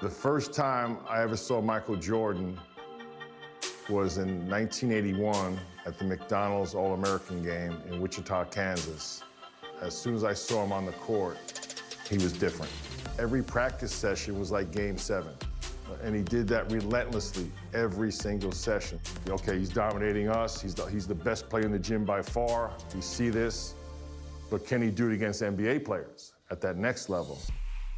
The first time I ever saw Michael Jordan was in 1981 at the McDonald's All-American game in Wichita, Kansas. As soon as I saw him on the court, he was different. Every practice session was like Game 7. And he did that relentlessly every single session. Okay, he's dominating us. He's the best player in the gym by far. We see this. But can he do it against NBA players at that next level?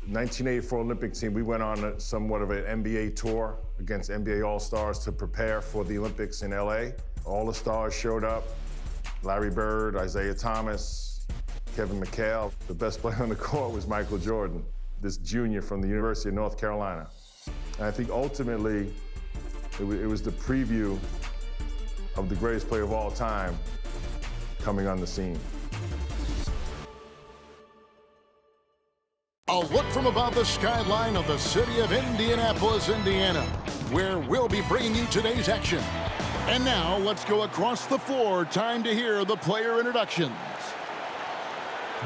1984 Olympic team, we went on somewhat of an NBA tour against NBA All-Stars to prepare for the Olympics in LA. All the stars showed up. Larry Bird, Isaiah Thomas, Kevin McHale. The best player on the court was Michael Jordan, this junior from the University of North Carolina. And I think ultimately, it was the preview of the greatest player of all time coming on the scene. A look from above the skyline of the city of Indianapolis, Indiana, where we'll be bringing you today's action. And now, let's go across the floor. Time to hear the player introductions.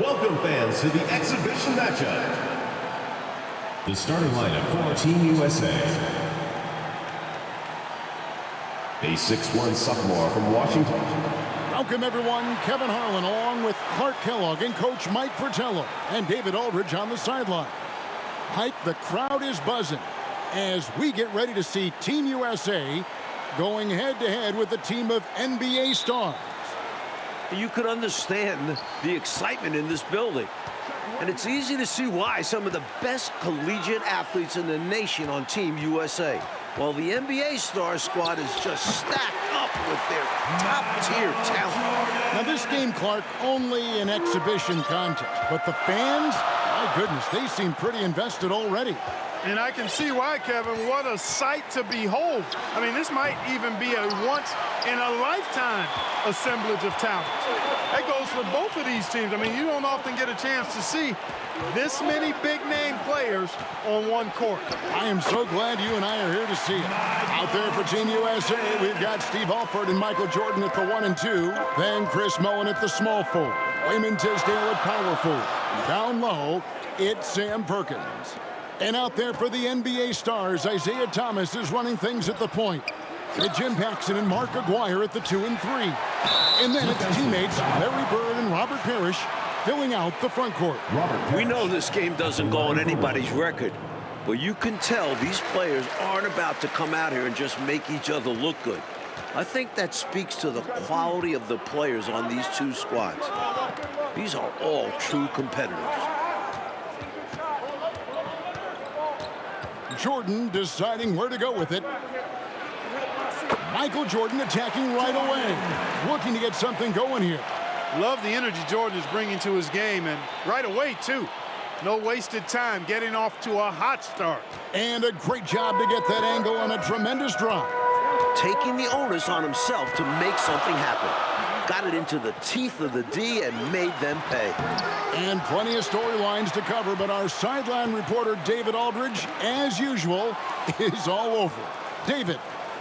Welcome, fans, to the exhibition matchup. The starting lineup for Team USA. A 6'1" sophomore from Washington. Welcome, everyone. Kevin Harlan along with Clark Kellogg and Coach Mike Fratello and David Aldridge on the sideline. Mike, the crowd is buzzing as we get ready to see Team USA going head-to-head with a team of NBA stars. You could understand the excitement in this building. And it's easy to see why some of the best collegiate athletes in the nation on Team USA. While the NBA star squad is just stacked up with their top-tier talent. Now this game, Clark, only an exhibition contest. But the fans, my goodness, they seem pretty invested already. And I can see why, Kevin. What a sight to behold. I mean, this might even be a once-in-a-lifetime assemblage of talent. That goes for both of these teams. I mean, you don't often get a chance to see this many big-name players on one court. I am so glad you and I are here to see it. Out there for Team USA, we've got Steve Alford and Michael Jordan at the 1 and 2. Then Chris Mullin at the small forward. Wayman Tisdale at power forward. Down low, it's Sam Perkins. And out there for the NBA stars, Isaiah Thomas is running things at the point. It's Jim Paxson and Mark Aguirre at the 2 and 3. And then it's teammates Larry Bird and Robert Parrish filling out the front court. We know this game doesn't go on anybody's record, but you can tell these players aren't about to come out here and just make each other look good. I think that speaks to the quality of the players on these two squads. These are all true competitors. Jordan deciding where to go with it. Michael Jordan attacking right away. Looking to get something going here. Love the energy Jordan is bringing to his game, and right away, too. No wasted time getting off to a hot start. And a great job to get that angle on a tremendous drive. Taking the onus on himself to make something happen. Got it into the teeth of the D and made them pay. And plenty of storylines to cover, but our sideline reporter, David Aldridge, as usual, is all over. David.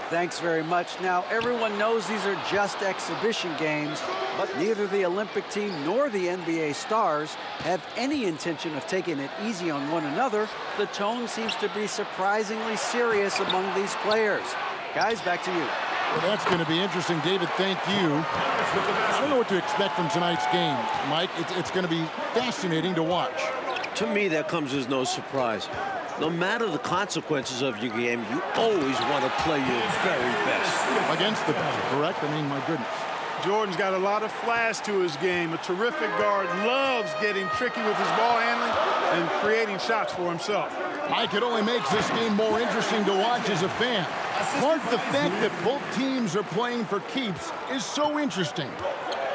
Thanks very much. Now, everyone knows these are just exhibition games, but neither the Olympic team nor the NBA stars have any intention of taking it easy on one another. The tone seems to be surprisingly serious among these players. Guys, back to you. Well, that's going to be interesting, David. Thank you. I don't know what to expect from tonight's game, Mike. It's going to be fascinating to watch. To me, that comes as no surprise. No matter the consequences of your game, you always want to play your very best. Against the best, correct? I mean, my goodness. Jordan's got a lot of flash to his game. A terrific guard, loves getting tricky with his ball handling and creating shots for himself. Mike, it only makes this game more interesting to watch as a fan. Clark, the fact that both teams are playing for keeps is so interesting.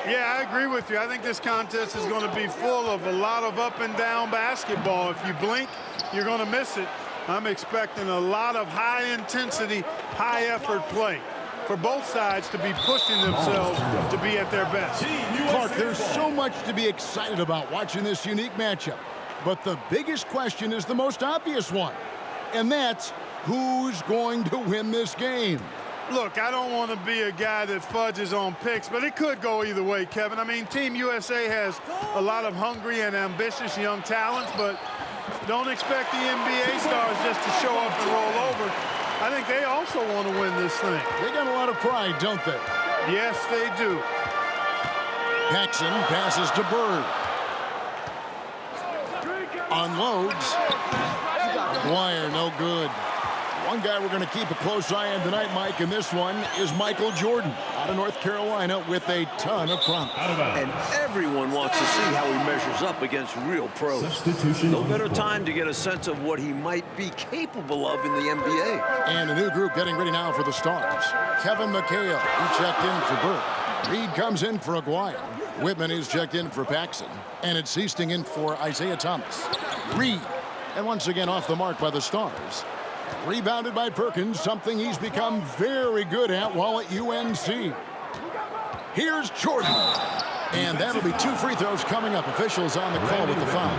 Yeah, I agree with you. I think this contest is going to be full of a lot of up and down basketball. If you blink, you're going to miss it. I'm expecting a lot of high-intensity, high-effort play for both sides to be pushing themselves to be at their best. Clark, there's so much to be excited about watching this unique matchup. But the biggest question is the most obvious one, and that's who's going to win this game? Look, I don't want to be a guy that fudges on picks, but it could go either way, Kevin. I mean, Team USA has a lot of hungry and ambitious young talents, but Don't expect the NBA stars just to show up and roll over. I think they also want to win this thing. They got a lot of pride, don't they? Yes, they do. Paxson passes to Bird. Unloads. Maguire, no good. One guy we're going to keep a close eye on tonight, Mike, and this one is Michael Jordan out of North Carolina with a ton of promise. And everyone wants to see how he measures up against real pros. Substitution No on the better floor. time to get a sense of what he might be capable of in the NBA. And a new group getting ready now for the Stars. Kevin McHale, he checked in for Bird. Reed comes in for Aguirre. Whitman is checked in for Paxson. And it's Seasting in for Isaiah Thomas. Reed, and once again off the mark by the Stars. Rebounded by Perkins, something he's become very good at while at UNC. Here's Jordan. And that'll be 2 free throws coming up. Officials on the call with the foul.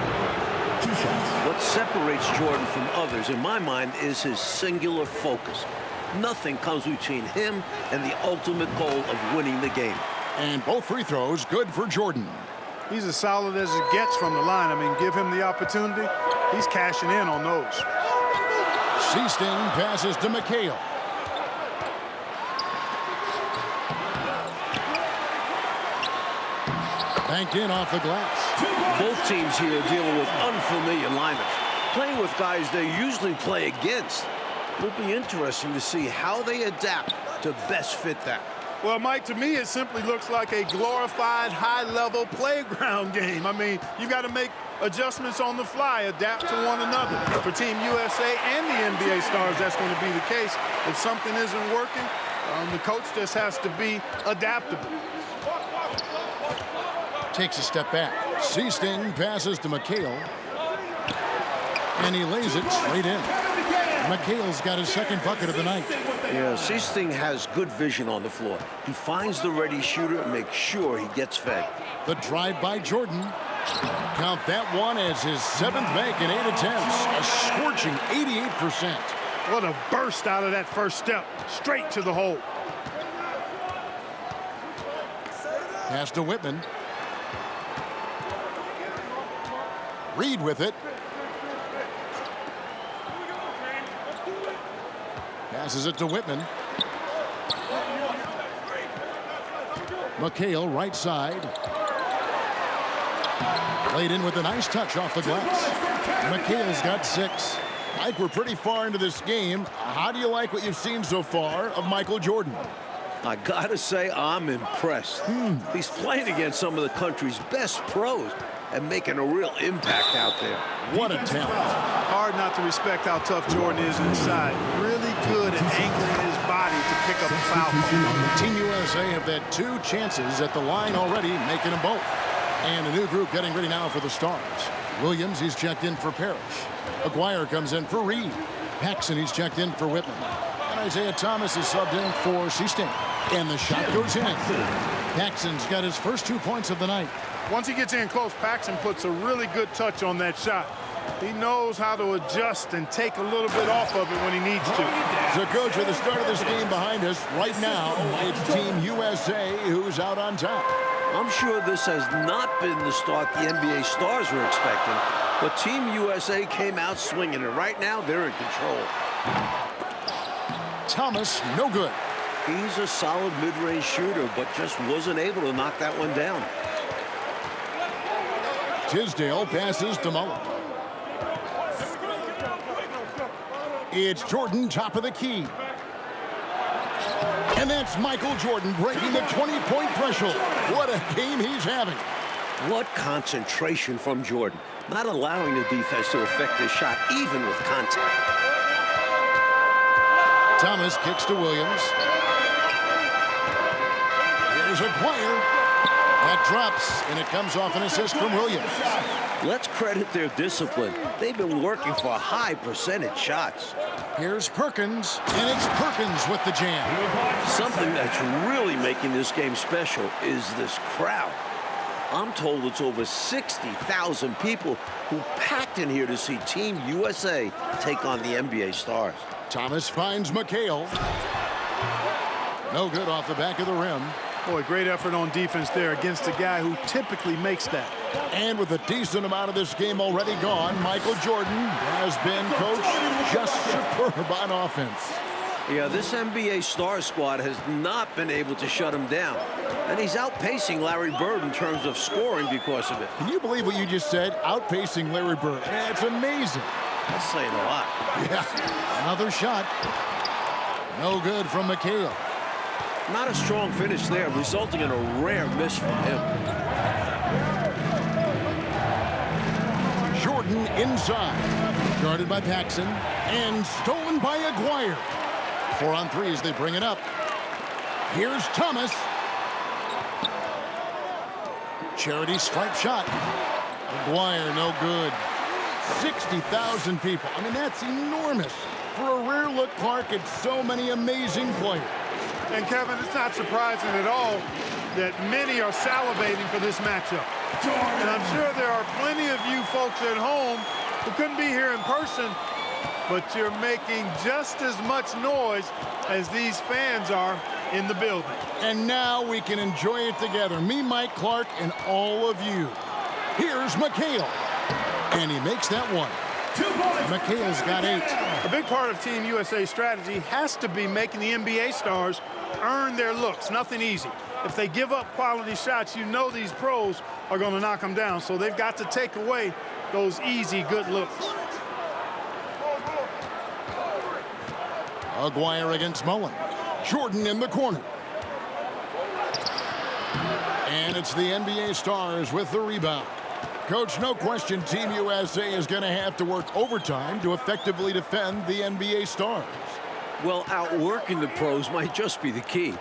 2 shots. What separates Jordan from others, in my mind, is his singular focus. Nothing comes between him and the ultimate goal of winning the game. And both free throws good for Jordan. He's as solid as it gets from the line. I mean, give him the opportunity. He's cashing in on those. Seasting passes to McHale. Banked in off the glass. Both teams here are dealing with unfamiliar lineups, playing with guys they usually play against. It'll be interesting to see how they adapt to best fit that. Well, Mike, to me, it simply looks like a glorified high-level playground game. I mean, you've got to make adjustments on the fly, adapt to one another. For Team USA and the NBA stars, that's going to be the case. If something isn't working, the coach just has to be adaptable. Takes a step back. Seasting passes to McHale. And he lays it straight in. McHale's got his second bucket of the night. Yeah, Seasting has good vision on the floor. He finds the ready shooter and makes sure he gets fed. The drive by Jordan. Count that one as his 7th make in 8 attempts. A scorching 88%. What a burst out of that first step. Straight to the hole. Pass to Whitman. Reed with it. Passes it to Whitman. McHale right side. Played in with a nice touch off the glass. McHale's got 6. Mike, we're pretty far into this game. How do you like what you've seen so far of Michael Jordan? I gotta say, I'm impressed. He's playing against some of the country's best pros and making a real impact out there. What a talent. Hard not to respect how tough Jordan is inside. Really good at angling his body to pick up a foul ball. Team USA have had 2 chances at the line already, making them both. And a new group getting ready now for the Stars. Williams, he's checked in for Parrish. Aguirre comes in for Reed. Paxson, he's checked in for Whitman. And Isaiah Thomas is subbed in for Seasting. And the shot goes in. Paxson's got his first 2 points of the night. Once he gets in close, Paxson puts a really good touch on that shot. He knows how to adjust and take a little bit off of it when he needs to. So, Coach, with the start of this game behind us, right now, it's Team USA who's out on top. I'm sure this has not been the start the NBA stars were expecting, but Team USA came out swinging, and right now they're in control. Thomas, no good. He's a solid mid-range shooter, but just wasn't able to knock that one down. Tisdale passes to Mullen. It's Jordan, top of the key. And that's Michael Jordan breaking the 20-point threshold. What a game he's having. What concentration from Jordan, not allowing the defense to affect his shot, even with contact. Thomas kicks to Williams. Here's Aguirre. That drops, and it comes off an assist from Williams. Let's credit their discipline. They've been working for high percentage shots. Here's Perkins, and it's Perkins with the jam. Something that's really making this game special is this crowd. I'm told it's over 60,000 people who packed in here to see Team USA take on the NBA stars. Thomas finds McHale. No good off the back of the rim. Boy, great effort on defense there against a guy who typically makes that. And with a decent amount of this game already gone, Michael Jordan has been, coach, just superb on offense. Yeah, this NBA star squad has not been able to shut him down. And he's outpacing Larry Bird in terms of scoring because of it. Can you believe what you just said? Outpacing Larry Bird. That's amazing. That's saying a lot. Yeah, another shot. No good from McHale. Not a strong finish there, resulting in a rare miss from him. Jordan inside. Guarded by Paxson. And stolen by Aguirre. 4-on-3 as they bring it up. Here's Thomas. Charity stripe shot. Aguirre, no good. 60,000 people. I mean, that's enormous. For a rare look, Clark, at so many amazing players. And Kevin, it's not surprising at all that many are salivating for this matchup. And I'm sure there are plenty of you folks at home who couldn't be here in person, but you're making just as much noise as these fans are in the building. And now we can enjoy it together. Me, Mike Clark, and all of you. Here's McHale. And he makes that one. McHale's got 8. A big part of Team USA's strategy has to be making the NBA stars earn their looks. Nothing easy. If they give up quality shots, you know these pros are going to knock them down. So they've got to take away those easy, good looks. Aguirre against Mullen. Jordan in the corner. And it's the NBA stars with the rebound. Coach, no question Team USA is going to have to work overtime to effectively defend the NBA stars. Well, outworking the pros might just be the key.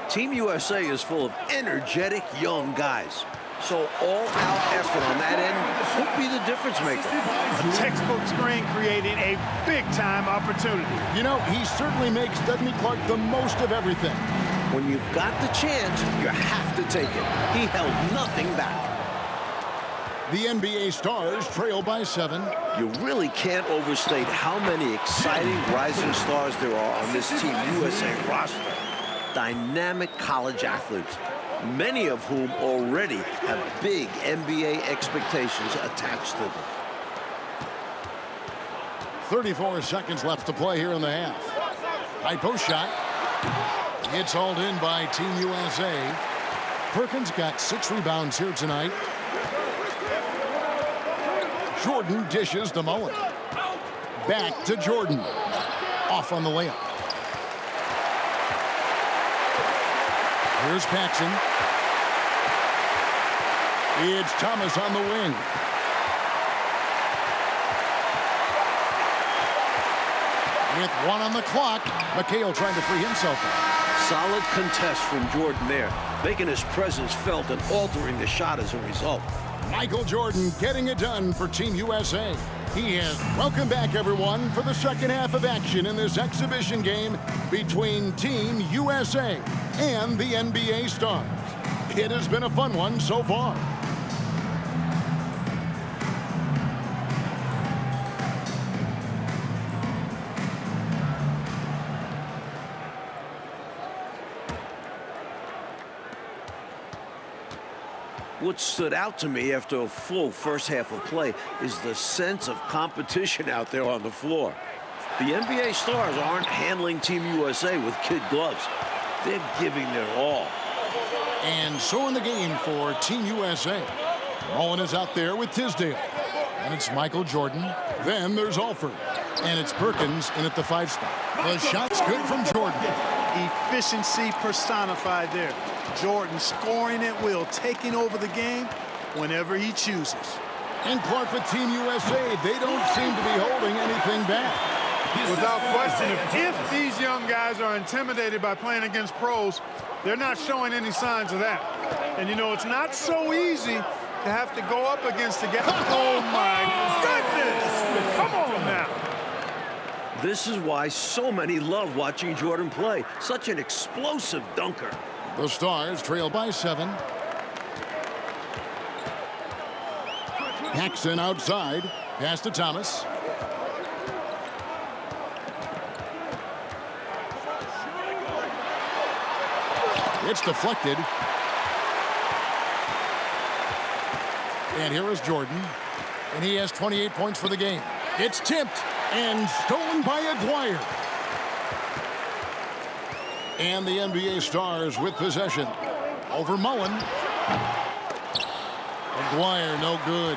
Team USA is full of energetic young guys. So all-out effort on that end could be the difference maker. A textbook screen creating a big-time opportunity. You know, he certainly makes, doesn't he, Clark, the most of everything. When you've got the chance, you have to take it. He held nothing back. The NBA stars trail by 7. You really can't overstate how many exciting rising stars there are on this Team USA roster. Dynamic college athletes, many of whom already have big NBA expectations attached to them. 34 seconds left to play here in the half. High post shot. It's hauled in by Team USA. Perkins got 6 rebounds here tonight. Jordan dishes to Mullen. Back to Jordan. Off on the layup. Here's Paxson. It's Thomas on the wing. With 1 on the clock, McHale trying to free himself up. Solid contest from Jordan there, making his presence felt and altering the shot as a result. Michael Jordan getting it done for Team USA. He is. Welcome back, everyone, for the second half of action in this exhibition game between Team USA and the NBA stars. It has been a fun one so far. What stood out to me after a full first half of play is the sense of competition out there on the floor. The NBA stars aren't handling Team USA with kid gloves. They're giving their all. And so in the game for Team USA, Mullen is out there with Tisdale. And it's Michael Jordan. Then there's Alford. And it's Perkins in at the 5 spot. The shot's good from Jordan. Efficiency personified there. Jordan scoring at will, taking over the game whenever he chooses. And Clark with Team USA, they don't seem to be holding anything back. Without question, if these young guys are intimidated by playing against pros, they're not showing any signs of that. And you know, it's not so easy to have to go up against the guy. Oh my goodness! Come on now. This is why so many love watching Jordan play. Such an explosive dunker. The Stars trail by 7. Paxson outside. Pass to Thomas. It's deflected. And here is Jordan. And he has 28 points for the game. It's tipped and stolen by Aguirre. And the NBA Stars with possession. Over Mullen. Aguirre, no good.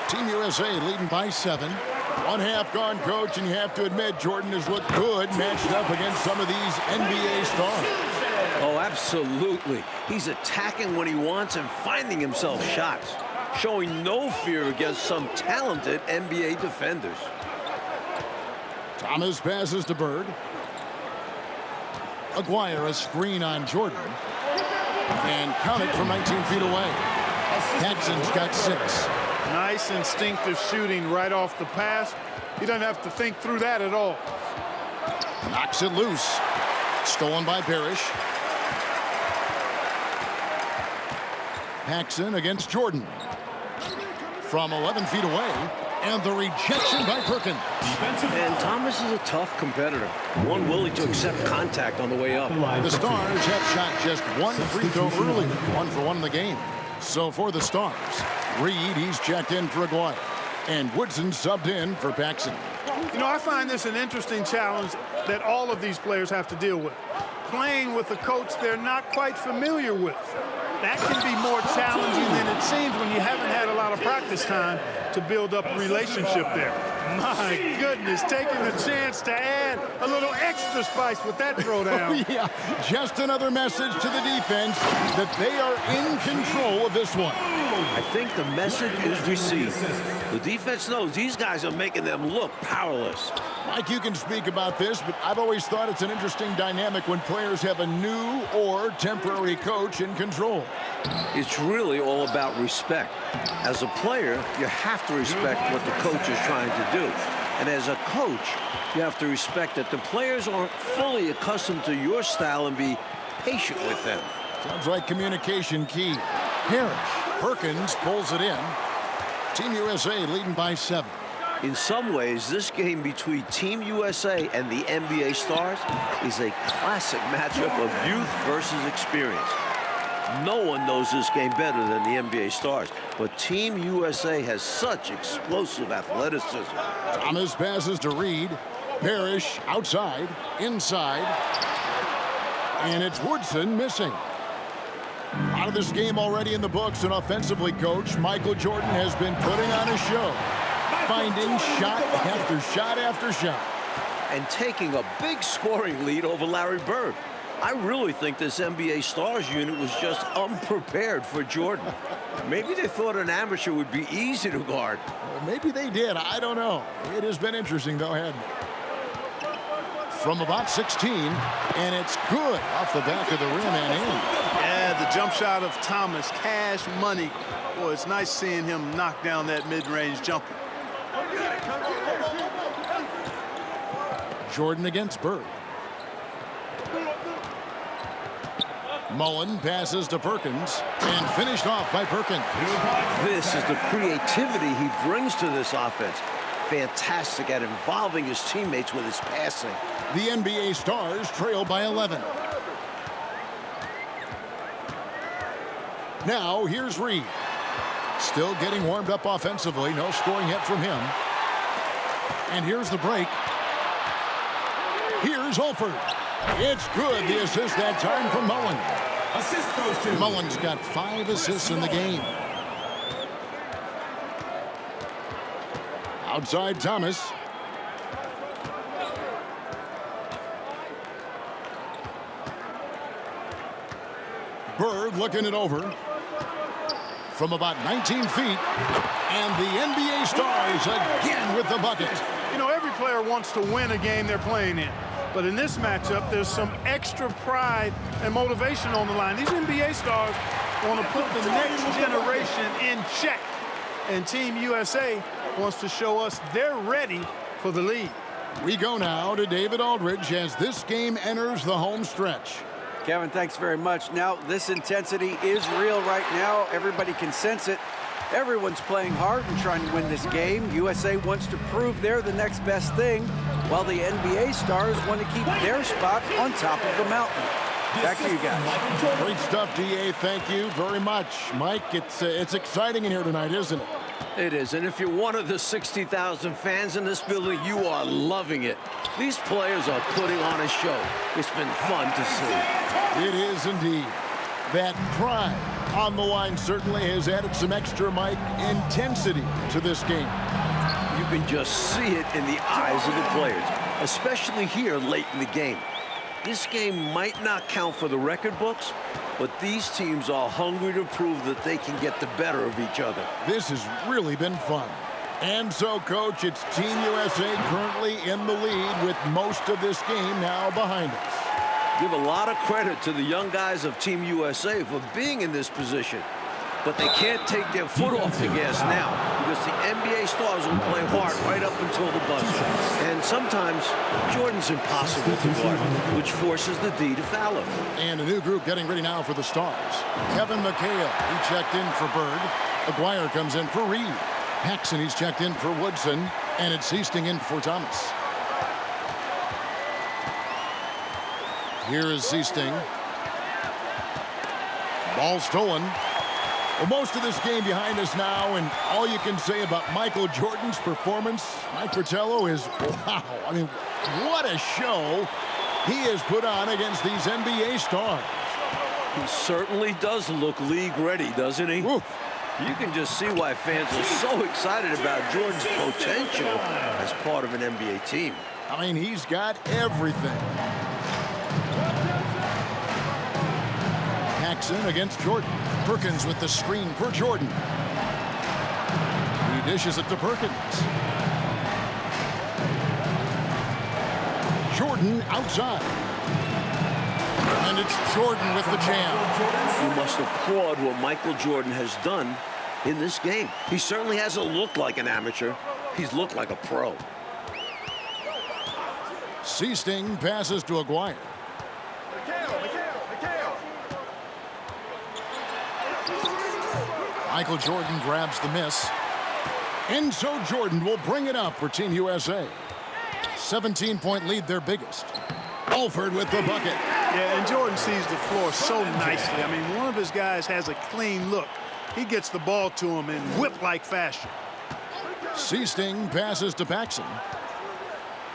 Team USA leading by 7. 1 half gone, coach, and you have to admit Jordan has looked good matched up against some of these NBA stars. Oh, absolutely. He's attacking when he wants and finding himself shots, showing no fear against some talented NBA defenders. Thomas passes to Bird. Aguirre, a screen on Jordan. And count it from 19 feet away. Paxson's got 6. Nice instinctive shooting right off the pass. He doesn't have to think through that at all. Knocks it loose. Stolen by Parrish. Paxson against Jordan. From 11 feet away. And the rejection by Perkins. And Thomas is a tough competitor, one willing to accept contact on the way up. The Stars have shot just 1 free throw early, 1 for 1 in the game. So for the Stars, Reed, he's checked in for Aguirre, and Woodson subbed in for Paxson. You know, I find this an interesting challenge that all of these players have to deal with. Playing with a coach they're not quite familiar with. That can be more challenging than it seems when you haven't had a lot of practice time to build up a relationship there. My goodness, taking the chance to add a little extra spice with that throwdown. Yeah, just another message to the defense that they are in control of this one. I think the message is received. The defense knows these guys are making them look powerless. Mike, you can speak about this, but I've always thought it's an interesting dynamic when players have a new or temporary coach in control. It's really all about respect. As a player, you have to respect what the coach is trying to do. And as a coach, you have to respect that the players aren't fully accustomed to your style and be patient with them. Sounds like communication key. Parrish. Perkins pulls it in. Team USA leading by 7. In some ways, this game between Team USA and the NBA Stars is a classic matchup of youth versus experience. No one knows this game better than the NBA Stars, but Team USA has such explosive athleticism. Thomas passes to Reed. Parrish outside, inside, and it's Woodson missing. Out of this game already in the books, and offensively, Coach Michael Jordan has been putting on a show, finding shot after shot after shot. And taking a big scoring lead over Larry Bird. I really think this NBA Stars unit was just unprepared for Jordan. Maybe they thought an amateur would be easy to guard. Well, maybe they did. I don't know. It has been interesting, though, hasn't it? From about 16, and it's good off the back of the rim and in. Yeah, the jump shot of Thomas, cash money. Boy, it's nice seeing him knock down that mid-range jumper. Jordan against Bird. Mullen passes to Perkins and finished off by Perkins. This is the creativity he brings to this offense. Fantastic at involving his teammates with his passing. The NBA Stars trail by 11. Now here's Reed. Still getting warmed up offensively. No scoring yet from him. And here's the break. Here's Holford. It's good. The assist that time from Mullen. Assist goes to Mullen's got 5 assists in the game. Outside Thomas. Bird looking it over from about 19 feet. And the NBA Stars again with the bucket. You know, every player wants to win a game they're playing in. But in this matchup, there's some extra pride and motivation on the line. These NBA stars want to put the next generation in check. And Team USA wants to show us they're ready for the lead. We go now to David Aldridge as this game enters the home stretch. Kevin, thanks very much. Now, this intensity is real right now. Everybody can sense it. Everyone's playing hard and trying to win this game. USA wants to prove they're the next best thing, while the NBA Stars want to keep their spot on top of the mountain. Back to you guys. Great stuff, DA. Thank you very much. Mike, it's exciting in here tonight, isn't it? It is, and if you're one of the 60,000 fans in this building, you are loving it. These players are putting on a show. It's been fun to see. It is indeed. That pride on the line certainly has added some extra, Mike, intensity to this game. You can just see it in the eyes of the players, especially here late in the game. This game might not count for the record books, but these teams are hungry to prove that they can get the better of each other. This has really been fun. And so, Coach, it's Team USA currently in the lead with most of this game now behind us. Give a lot of credit to the young guys of Team USA for being in this position. But they can't take their foot off the gas now because the NBA stars will play hard right up until the buzzer. And sometimes Jordan's impossible to guard, which forces the D to foul him. And a new group getting ready now for the Stars. Kevin McHale, he checked in for Bird. Aguirre comes in for Reed. Paxson, he's checked in for Woodson. And it's Siesting in for Thomas. Here is Siesting. Ball stolen. Well, most of this game behind us now, and all you can say about Michael Jordan's performance, Mike Fratello, is wow. I mean, what a show he has put on against these NBA stars. He certainly does look league ready, doesn't he? Oof. You can just see why fans are so excited about Jordan's potential as part of an NBA team. I mean, he's got everything. Paxson against Jordan. Perkins with the screen for Jordan. He dishes it to Perkins. Jordan outside. And it's Jordan with the jam. You must applaud what Michael Jordan has done in this game. He certainly hasn't looked like an amateur. He's looked like a pro. Siesting passes to Aguirre. Michael Jordan grabs the miss. And so Jordan will bring it up for Team USA. 17-point lead, their biggest. Alford with the bucket. Yeah, and Jordan sees the floor so nicely. I mean, one of his guys has a clean look. He gets the ball to him in whip-like fashion. Siesting passes to Paxson.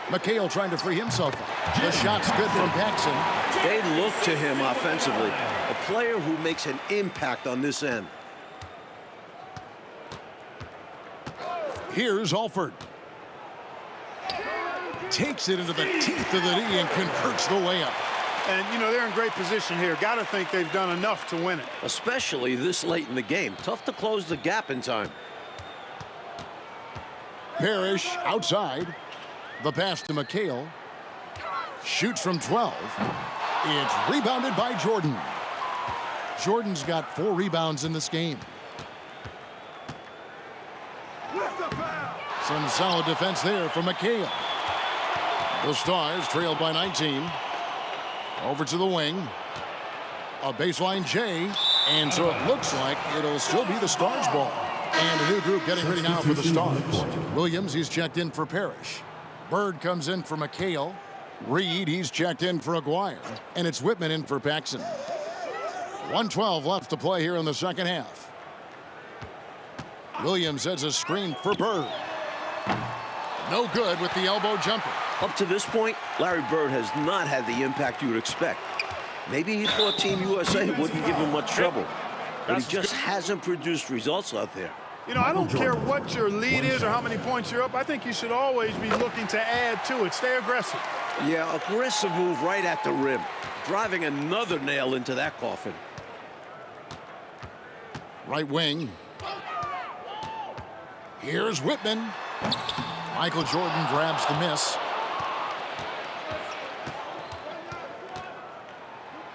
McHale trying to free himself up. The shot's good from Paxson. They look to him offensively, a player who makes an impact on this end. Here's Alford. Takes it into the teeth of the knee and converts the layup. And, you know, they're in great position here. Got to think they've done enough to win it. Especially this late in the game. Tough to close the gap in time. Parrish outside. The pass to McHale. Shoots from 12. It's rebounded by Jordan. Jordan's got 4 rebounds in this game. Some solid defense there from McHale. The Stars trailed by 19. Over to the wing. A baseline J. And so it looks like it'll still be the Stars' ball. And a new group getting ready now for the Stars. Williams, he's checked in for Parrish. Bird comes in for McHale. Reed, he's checked in for Aguirre. And it's Whitman in for Paxson. 1:12 left to play here in the second half. Williams has a screen for Bird. No good with the elbow jumper. Up to this point, Larry Bird has not had the impact you would expect. Maybe he thought Team USA wouldn't give him much trouble, but he just hasn't produced results out there. You know, I don't care what your lead is or how many points you're up. I think you should always be looking to add to it. Stay aggressive. Yeah, aggressive move right at the rim, driving another nail into that coffin. Right wing. Here's Whitman. Michael Jordan grabs the miss.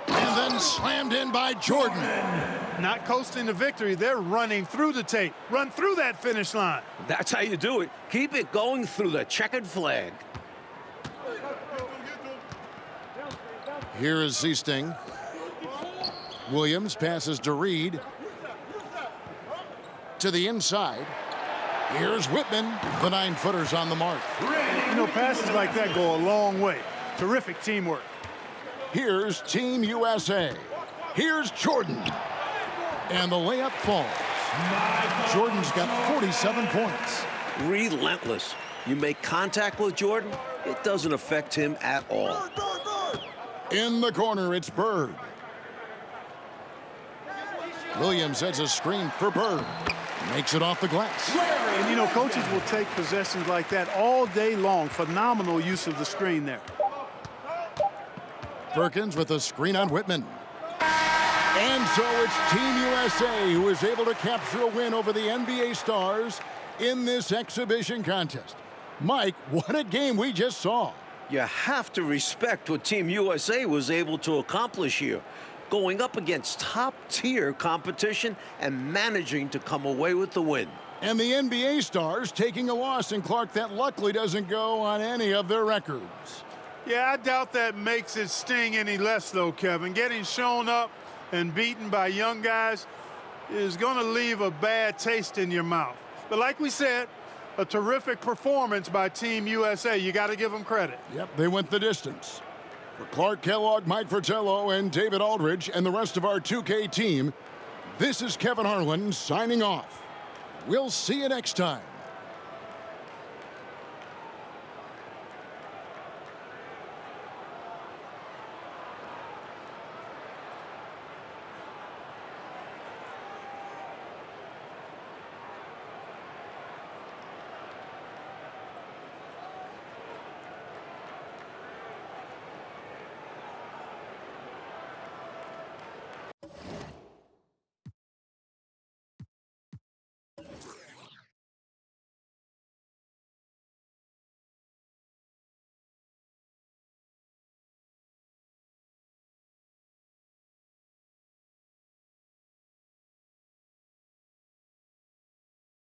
And then slammed in by Jordan. Not coasting to victory. They're running through the tape. Run through that finish line. That's how you do it. Keep it going through the checkered flag. Here is Siesting. Williams passes to Reed. To the inside. Here's Whitman. The 9-footer's on the mark. You know, passes like that go a long way. Terrific teamwork. Here's Team USA. Here's Jordan. And the layup falls. Jordan's got 47 points. Relentless. You make contact with Jordan, it doesn't affect him at all. In the corner, it's Bird. Williams sets a screen for Bird. Makes it off the glass. And, you know, coaches will take possessions like that all day long. Phenomenal use of the screen there. Perkins with a screen on Whitman. And so it's Team USA who is able to capture a win over the NBA Stars in this exhibition contest. Mike, what a game we just saw. You have to respect what Team USA was able to accomplish here, going up against top-tier competition and managing to come away with the win. And the NBA Stars taking a loss in Clark that luckily doesn't go on any of their records. Yeah, I doubt that makes it sting any less, though, Kevin. Getting shown up and beaten by young guys is going to leave a bad taste in your mouth. But like we said, a terrific performance by Team USA. You got to give them credit. Yep, they went the distance. For Clark Kellogg, Mike Fratello, and David Aldridge, and the rest of our 2K team, this is Kevin Harlan signing off. We'll see you next time.